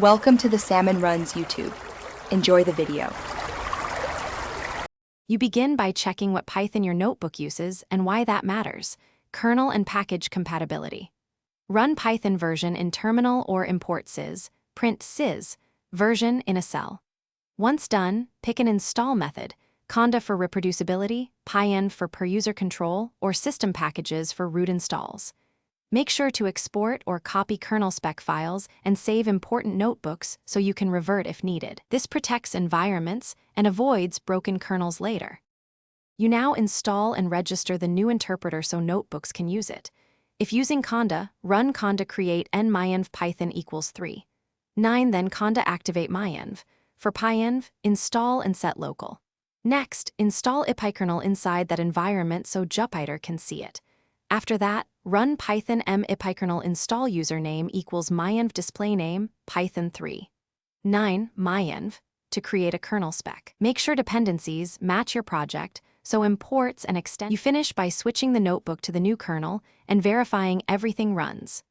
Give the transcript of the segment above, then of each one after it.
Welcome to the Salmon Runs YouTube. Enjoy the video. You begin by checking what Python your notebook uses and why that matters. Kernel and package compatibility. Run Python version in terminal or import sys, print sys, version in a cell. Once done, pick an install method, conda for reproducibility, pyenv for per-user control, or system packages for root installs. Make sure to export or copy kernel spec files and save important notebooks so you can revert if needed. This protects environments and avoids broken kernels later. You now install and register the new interpreter so notebooks can use it. If using conda, run conda create n-myenv python equals 3. 9 then conda activate myenv. For pyenv, install and set local. Next, install ipykernel inside that environment so Jupyter can see it. After that, run python m ipykernel install username equals myenv display name python 3. 9 myenv to create a kernel spec. Make sure dependencies match your project, so imports and extend. You finish by switching the notebook to the new kernel and verifying everything runs.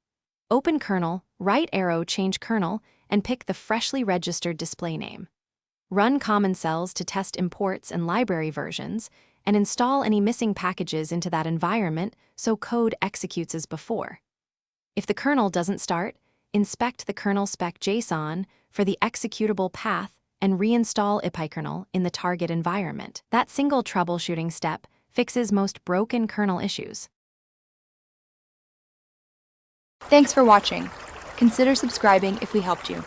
Open kernel, right arrow change kernel, and pick the freshly registered display name. Run common cells to test imports and library versions, and install any missing packages into that environment so code executes as before. If the kernel doesn't start, inspect the kernel spec JSON for the executable path and reinstall ipykernel in the target environment. That single troubleshooting step fixes most broken kernel issues. Thanks for watching. Consider subscribing if we helped you.